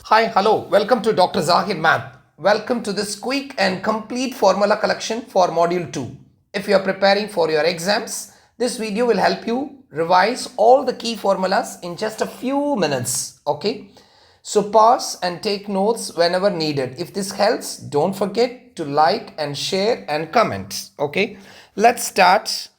Hi, hello, welcome to Dr. Zahir Math. Welcome to this quick and complete formula collection for Module 2. If you are preparing for your exams, this video will help you revise all the key formulas in just a few minutes. Okay, so pause and take notes whenever needed. If this helps, don't forget to like and share and comment. Okay, let's start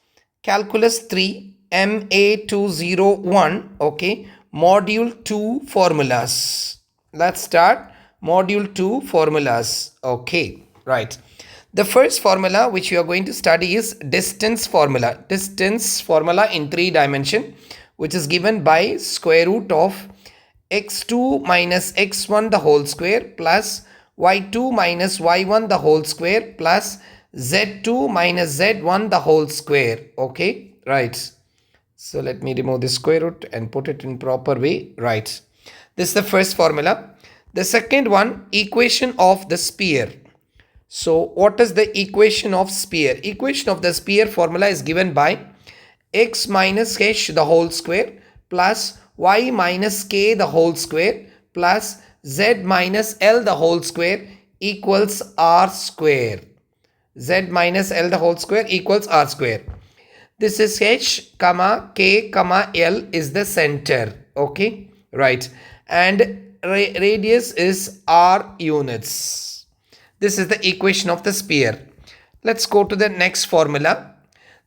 Calculus 3 MA201. Okay, Module 2 formulas. Let's start module 2 formulas. Okay, right. The first formula which we are going to study is distance formula. Distance formula in 3 dimension, which is given by square root of x2 minus x1 the whole square plus y2 minus y1 the whole square plus z2 minus z1 the whole square. Okay, right. So let me remove the square root and put it in proper way. Right. This is the first formula. The second one, equation of the sphere. So what is the equation of sphere? Equation of the sphere formula is given by x minus h the whole square plus y minus k the whole square plus z minus l the whole square equals r square. Z minus l the whole square equals r square. This is h comma k comma l is the center. Okay, right. And radius is r units. This is the equation of the sphere. Let's go to the next formula.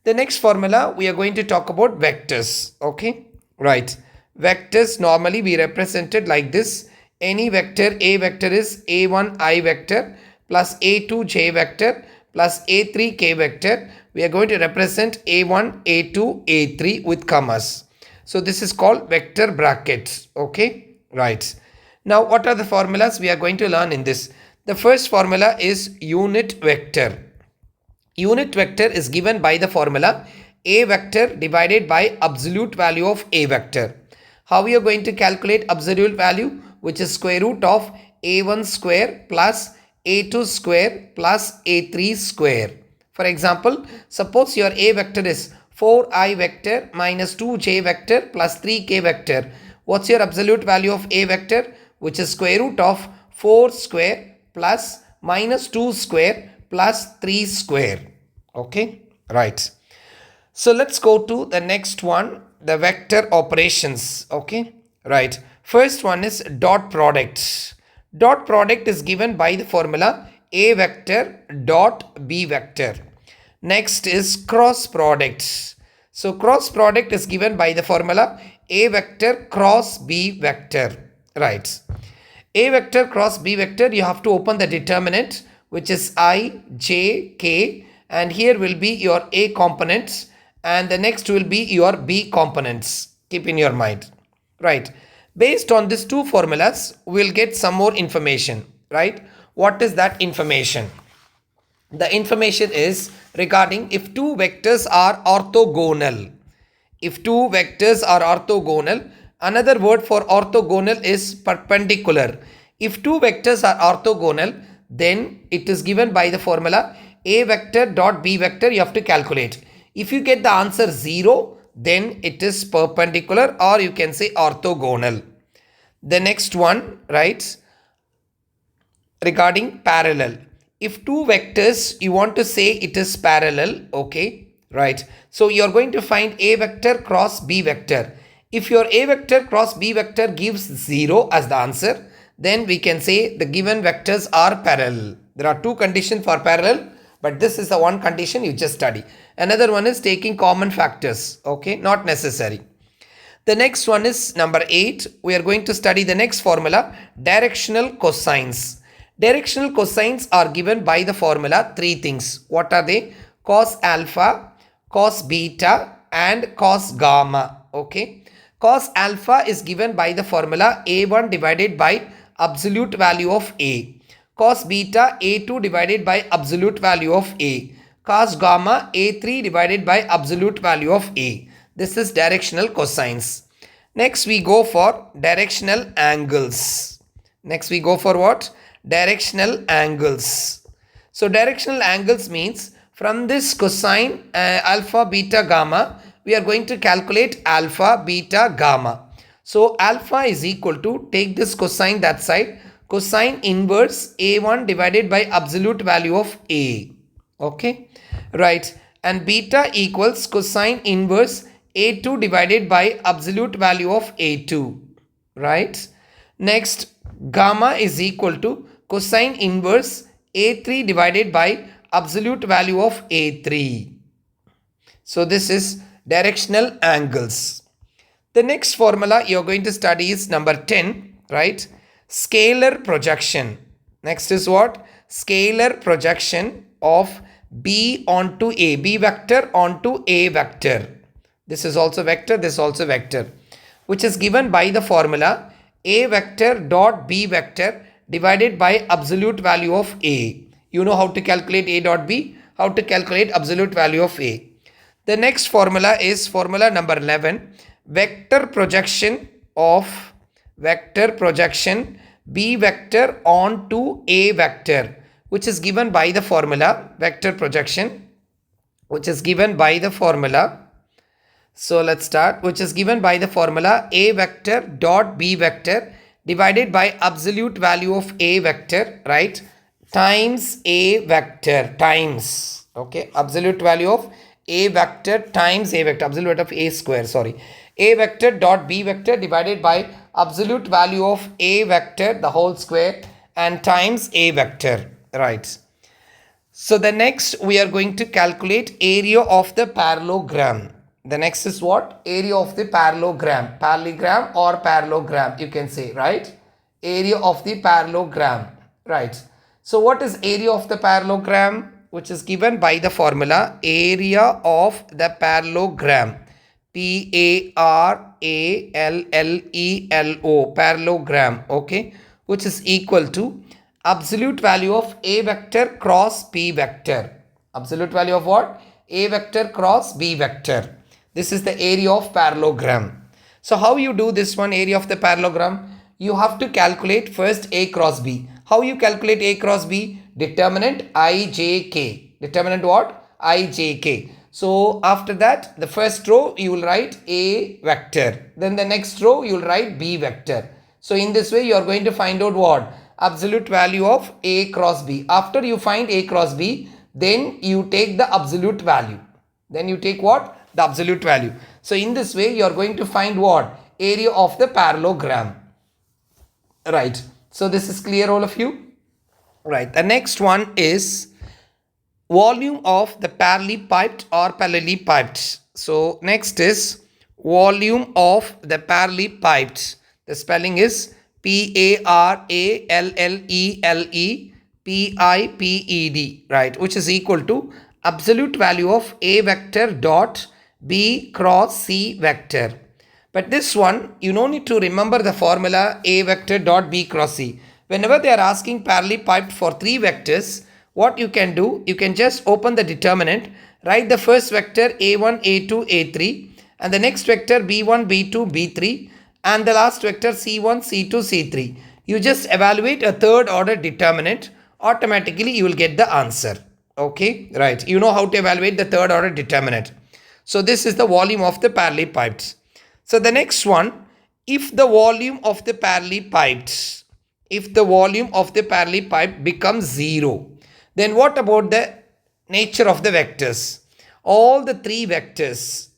The next formula we are going to talk about vectors. Okay, right. Vectors normally we represented like this. Any vector, a vector is a1 I vector plus a2 j vector plus a3 k vector. We are going to represent a1, a2, a3 with commas. So this is called vector brackets. Okay, right. Now what are the formulas we are going to learn in this? The first formula is unit vector. Unit vector is given by the formula a vector divided by absolute value of a vector. How we are going to calculate absolute value, which is square root of a1 square plus a2 square plus a3 square. For example, suppose your a vector is 4i vector minus 2j vector plus 3k vector. What's your absolute value of a vector? Which is square root of 4 square plus minus 2 square plus 3 square. Okay, right. So let's go to the next one, the vector operations. Okay, right. First one is dot product. Dot product is given by the formula a vector dot b vector. Next is cross product. So cross product is given by the formula a vector cross b vector. Right. A vector cross b vector, you have to open the determinant, which is I, j, k, and here will be your a components and the next will be your b components. Keep in your mind. Right. Based on these two formulas, we'll get some more information. Right. What is that information? The information is regarding if two vectors are orthogonal. If two vectors are orthogonal, another word for orthogonal is perpendicular. If two vectors are orthogonal, then it is given by the formula a vector dot b vector. You have to calculate. If you get the answer 0, then it is perpendicular, or you can say orthogonal. The next one, right, regarding parallel. If two vectors, you want to say it is parallel, okay, right. So you are going to find a vector cross b vector. If your a vector cross b vector gives 0 as the answer, then we can say the given vectors are parallel. There are two conditions for parallel, but this is the one condition you just study. Another one is taking common factors, okay, not necessary. The next one is number 8. We are going to study the next formula, directional cosines. Directional cosines are given by the formula 3 things. What are they? Cos alpha, cos beta and cos gamma. Okay. Cos alpha is given by the formula a1 divided by absolute value of a. Cos beta a2 divided by absolute value of a. Cos gamma a3 divided by absolute value of a. This is directional cosines. Next we go for directional angles. Next we go for what? Directional angles. So directional angles means from this cosine alpha, beta, gamma, we are going to calculate alpha, beta, gamma. So alpha is equal to, take this cosine that side, cosine inverse A1 divided by absolute value of A. Okay, right. And beta equals cosine inverse A2 divided by absolute value of A2. Right. Next, gamma is equal to cosine inverse A3 divided by absolute value of A3. So this is directional angles. The next formula you're going to study is number 10, right? Scalar projection. Next is what? Scalar projection of B onto A, B vector onto A vector. This is also vector, this is also vector, which is given by the formula A vector dot B vector divided by absolute value of A. You know how to calculate A dot B, how to calculate absolute value of A. The next formula is formula number 11, vector projection of B vector onto A vector, which is given by the formula vector projection, which is given by the formula. So let's start, which is given by the formula A vector dot B vector divided by absolute value of A vector, right, times A vector times, okay, absolute value of A vector times A vector, absolute of A square, sorry, A vector dot B vector divided by absolute value of A vector, the whole square, and times A vector, right. So the next we are going to calculate area of the parallelogram. The next is what? Area of the parallelogram. Parallelogram or parallelogram, you can say, right? Area of the parallelogram, right? So what is area of the parallelogram? Which is given by the formula area of the parallelogram. P-A-R-A-L-L-E-L-O, parallelogram, okay? Which is equal to absolute value of A vector cross B vector. Absolute value of what? A vector cross B vector. This is the area of parallelogram. So how you do this one, area of the parallelogram? You have to calculate first A cross B. How you calculate A cross B? Determinant IJK. Determinant what? IJK. So after that, the first row you will write A vector. Then the next row you will write B vector. So in this way you are going to find out what? Absolute value of A cross B. After you find A cross B, then you take the absolute value. Then you take what? The absolute value. So in this way you are going to find what? Area of the parallelogram. Right. So this is clear, all of you? Right. The next one is volume of the parallelepiped or parallelepiped. So next is volume of the parallelepiped. The spelling is P-A-R-A-L-L-E-L-E-P-I-P-E-D, right, which is equal to absolute value of A vector dot B cross C vector. But this one, you don't need to remember the formula A vector dot B cross C. Whenever they are asking parallelepiped for three vectors, what you can do, you can just open the determinant, write the first vector A1, A2, A3, and the next vector B1, B2, B3, and the last vector C1, C2, C3. You just evaluate a third order determinant, automatically you will get the answer. Okay, right. You know how to evaluate the third order determinant. So this is the volume of the parallelepiped. So the next one, if the volume of the parallelepiped, becomes 0, then what about the nature of the vectors? All the three vectors,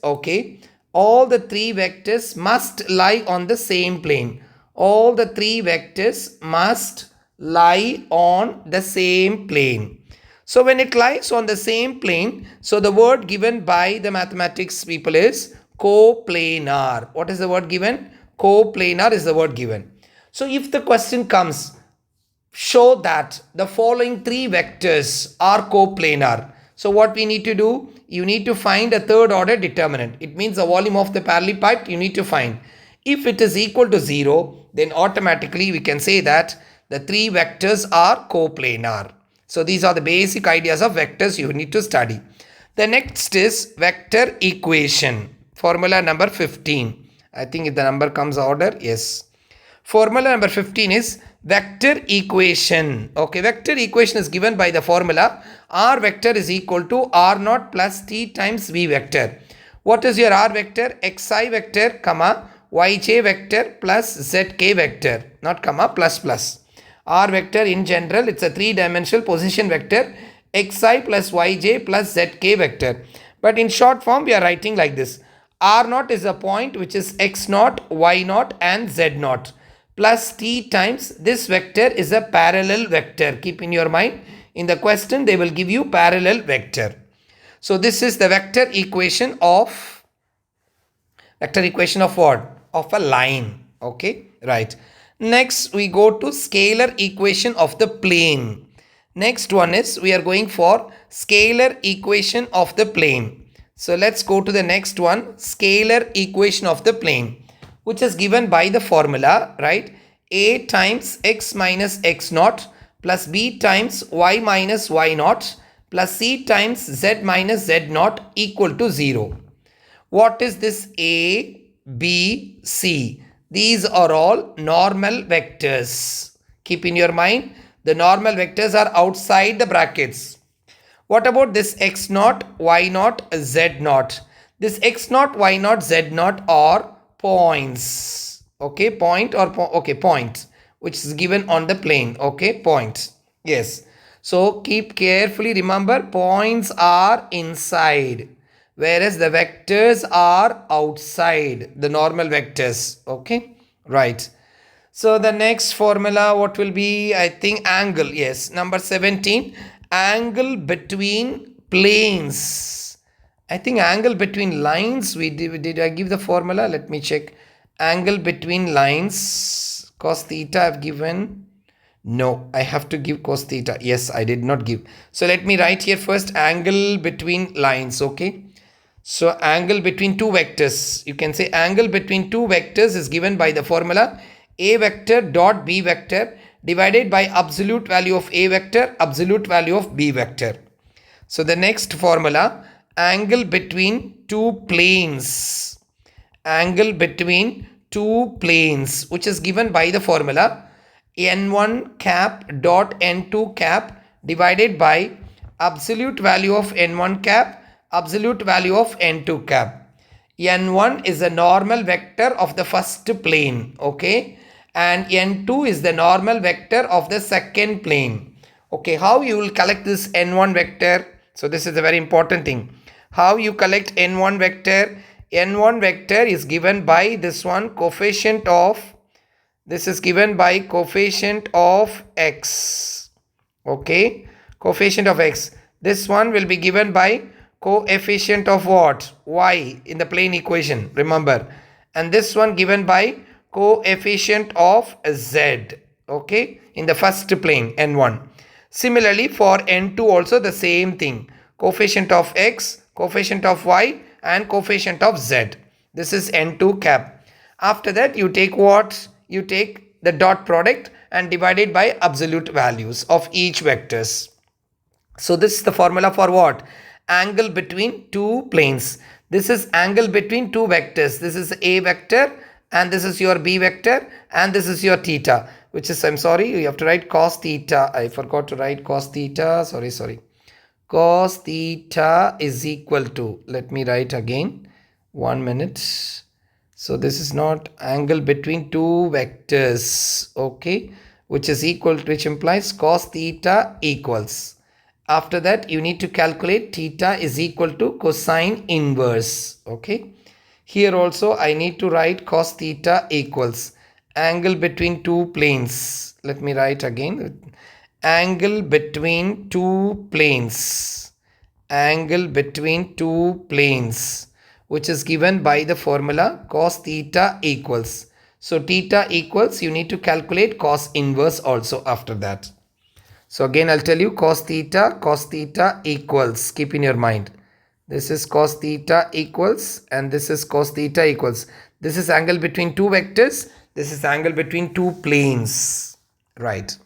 okay, all the three vectors must lie on the same plane. All the three vectors must lie on the same plane. So when it lies on the same plane, so the word given by the mathematics people is coplanar. What is the word given? Coplanar is the word given. So if the question comes, show that the following three vectors are coplanar. So what we need to do? You need to find a third order determinant. It means the volume of the parallelepiped you need to find. If it is equal to 0, then automatically we can say that the three vectors are coplanar. So these are the basic ideas of vectors you need to study. The next is vector equation. Formula number 15. I think if the number comes order, yes. Formula number 15 is vector equation. Okay, vector equation is given by the formula R vector is equal to R naught plus T times V vector. What is your r vector? Xi vector, comma, yj vector plus zk vector, not comma, plus plus. R vector in general, it's a three-dimensional position vector, xi plus yj plus zk vector. But in short form, we are writing like this. R naught is a point which is x naught, y naught and z naught plus t times this vector is a parallel vector. Keep in your mind, in the question they will give you parallel vector. So this is the vector equation of what? Of a line. Okay, right. Next we go to scalar equation of the plane. Next one is we are going for scalar equation of the plane. So let's go to the next one, scalar equation of the plane, which is given by the formula, right? A times x minus x naught plus b times y minus y naught plus c times z minus z naught equal to 0. What is this A, B, C? These are all normal vectors. Keep in your mind, the normal vectors are outside the brackets. What about this x naught, y naught, z naught? This x naught, y naught, z naught are points. Okay, point or point, which is given on the plane. Okay, points. Yes. So keep carefully, remember, points are inside, whereas the vectors are outside, the normal vectors. Okay, right. So the next formula, what will be? I think angle. Yes, number 17, angle between planes. I think angle between lines, did I give the formula? Let me check. Angle between lines, cos theta I've given. No, I have to give cos theta. Yes, I did not give. So let me write here first angle between lines. Okay. So angle between two vectors. You can say angle between two vectors is given by the formula a vector dot b vector divided by absolute value of a vector, absolute value of b vector. So the next formula, angle between two planes. Angle between two planes, which is given by the formula n1 cap dot n2 cap divided by absolute value of n1 cap, absolute value of n2 cap. n1 is the normal vector of the first plane, okay, and n2 is the normal vector of the second plane. Okay, how you will collect this n1 vector? So this is a very important thing. How you collect n1 vector? N1 vector is given by this one, coefficient of, this is given by coefficient of x. Okay, coefficient of x. This one will be given by coefficient of what? Y in the plane equation, remember. And this one given by coefficient of z. Okay, in the first plane, n1. Similarly, for n2 also the same thing. Coefficient of x, coefficient of y and coefficient of z. This is n2 cap. After that, you take what? You take the dot product and divide it by absolute values of each vectors. So this is the formula for what? Angle between two planes. This is angle between two vectors. This is a vector and this is your b vector and this is your theta, which is, I'm sorry, you have to write cos theta. I forgot to write cos theta. Sorry. Cos theta is equal to, let me write again, 1 minute. So this is not angle between two vectors, okay, which is equal to, which implies cos theta equals. After that, you need to calculate theta is equal to cosine inverse, okay. Here also I need to write cos theta equals angle between two planes. Let me write again. Angle between two planes. Angle between two planes, which is given by the formula cos theta equals. So theta equals, you need to calculate cos inverse also after that. So again, I'll tell you cos theta equals. Keep in your mind. This is cos theta equals and this is cos theta equals. This is angle between two vectors. This is angle between two planes. Right.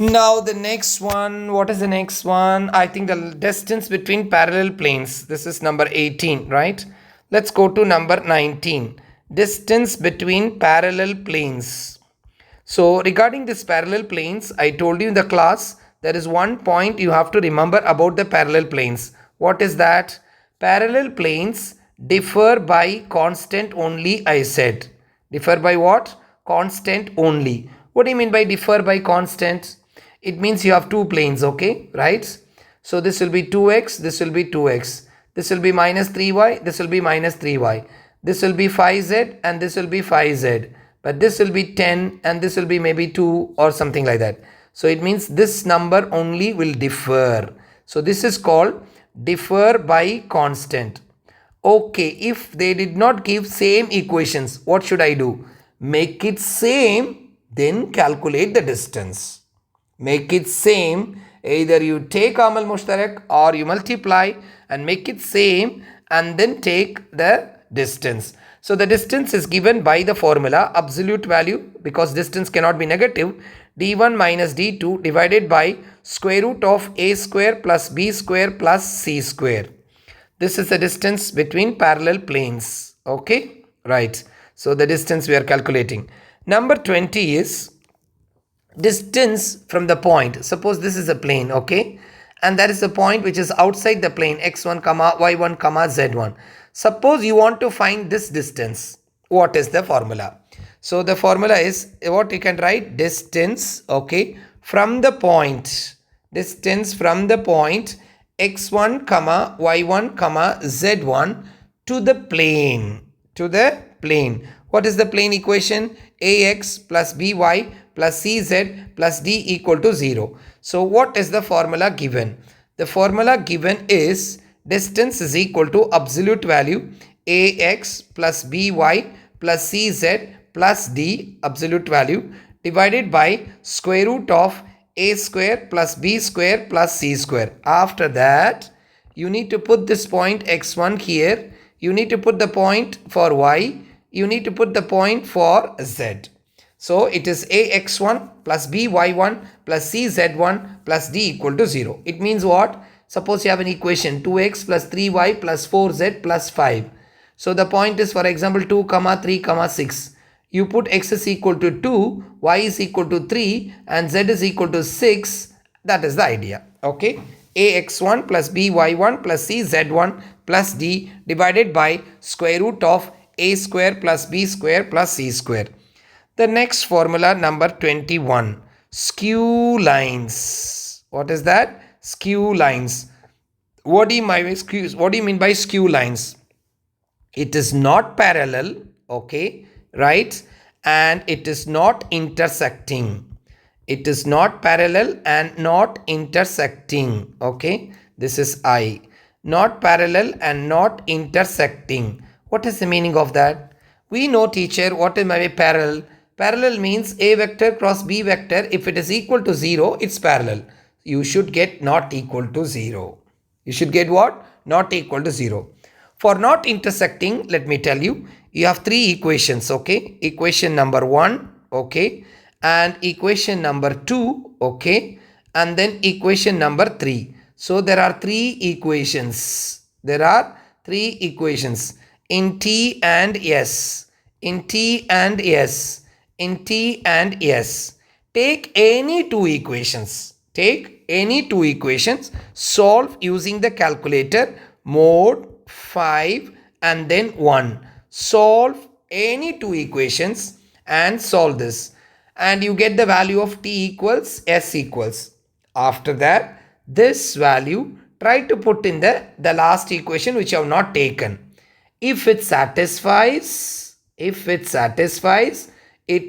Now the next one, what is the next one? I think the distance between parallel planes. This is number 18, right? Let's go to number 19. Distance between parallel planes. So regarding this parallel planes, I told you in the class, there is one point you have to remember about the parallel planes. What is that? Parallel planes differ by constant only, I said. Differ by what? Constant only. What do you mean by differ by constant? It means you have two planes, okay, right? So this will be 2x, this will be 2x. This will be minus 3y, this will be minus 3y. This will be 5z and this will be 5z. But this will be 10 and this will be maybe 2 or something like that. So it means this number only will differ. So this is called differ by constant. Okay, if they did not give same equations, what should I do? Make it same, then calculate the distance. Make it same, either you take amal mushtarak or you multiply and make it same and then take the distance. So the distance is given by the formula absolute value, because distance cannot be negative, d1 minus d2 divided by square root of a square plus b square plus c square. This is the distance between parallel planes. Okay, right. So the distance we are calculating. Number 20 is distance from the point. Suppose this is a plane, okay, and that is the point which is outside the plane x1 comma y1 comma z1. Suppose you want to find this distance. What is the formula? So the formula is what you can write: distance, okay, from the point. Distance from the point x1 comma y1 comma z1 to the plane. To the plane. What is the plane equation? Ax plus by plus cz plus d equal to 0. So what is the formula given? The formula given is distance is equal to absolute value ax plus by plus cz plus d absolute value divided by square root of a square plus b square plus c square. After that, you need to put this point x1 here. You need to put the point for y. You need to put the point for z. So it is ax1 plus by1 plus cz1 plus d equal to 0. It means what? Suppose you have an equation 2x plus 3y plus 4z plus 5. So the point is, for example, 2 comma 3 comma 6. You put x is equal to 2, y is equal to 3 and z is equal to 6. That is the idea. Okay. ax1 plus by1 plus cz1 plus d divided by square root of a square plus b square plus c square. The next formula, number 21, skew lines. What is that? Skew lines. What do you mean by skew lines? It is not parallel, okay, right? And it is not intersecting. It is not parallel and not intersecting, okay? This is I. Not parallel and not intersecting. What is the meaning of that? We know, teacher, what is my parallel? Parallel means a vector cross b vector. If it is equal to 0, it's parallel. You should get not equal to 0. You should get what? Not equal to 0. For not intersecting, let me tell you, you have three equations, okay? Equation number 1, okay? And equation number 2, okay? And then equation number 3. So there are three equations. There are three equations in T and S. In T and S. In T and S. Take any two equations. Take any two equations. Solve using the calculator. Mode 5 and then 1. Solve any two equations and solve this. And you get the value of T equals S equals. After that, this value, try to put in the last equation which you have not taken. If it satisfies, it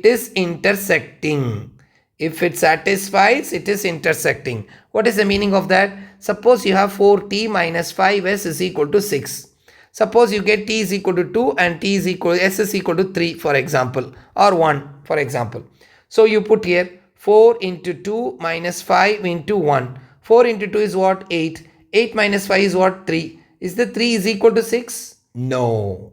is intersecting. If it satisfies, it is intersecting. What is the meaning of that? Suppose you have 4t minus 5s is equal to 6. Suppose you get t is equal to 2 and t is equal, s is equal to 3, for example, or 1, for example. So you put here 4 into 2 minus 5 into 1. 4 into 2 is what? 8. 8 minus 5 is what? 3. Is the 3 is equal to 6? No.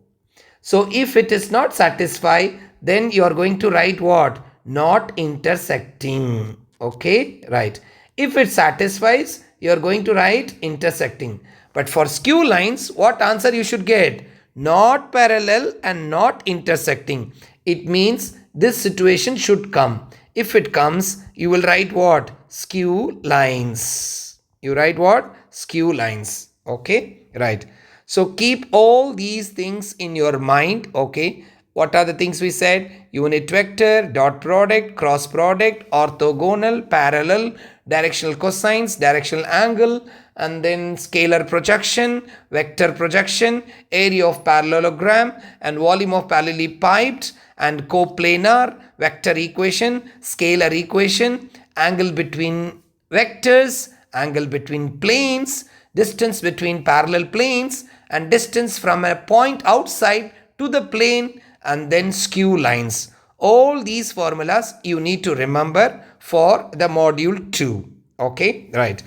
So if it is not satisfied, then you are going to write what? Not intersecting. Okay, right. If it satisfies, you are going to write intersecting. But for skew lines, what answer you should get? Not parallel and not intersecting. It means this situation should come. If it comes, you will write what? Skew lines. You write what? Skew lines. Okay, right. So keep all these things in your mind. Okay, what are the things we said? Unit vector, dot product, cross product, orthogonal, parallel, directional cosines, directional angle, and then scalar projection, vector projection, area of parallelogram, and volume of parallelly piped, and coplanar, vector equation, scalar equation, angle between vectors, angle between planes, distance between parallel planes, and distance from a point outside to the plane, and then skew lines. All these formulas you need to remember for the module 2. Okay, right.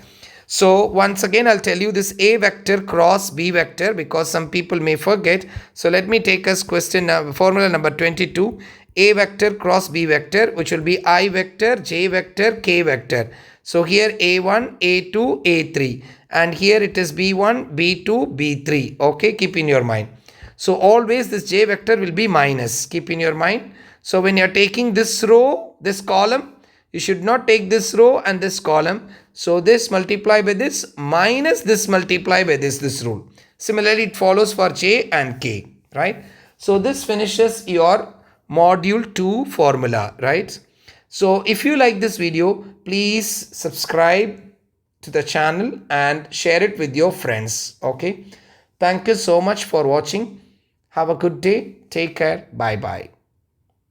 So once again, I'll tell you this A vector cross B vector because some people may forget. So let me take us question formula number 22. A vector cross B vector, which will be I vector, J vector, K vector. So here A1, A2, A3, and here it is B1, B2, B3. Okay, keep in your mind. So always this J vector will be minus. Keep in your mind. So when you are taking this row, this column, you should not take this row and this column. So this multiply by this minus this multiply by this rule. Similarly, it follows for J and K, right? So this finishes your module 2 formula, right? So if you like this video, please subscribe to the channel and share it with your friends. Okay. Thank you so much for watching. Have a good day. Take care. Bye bye.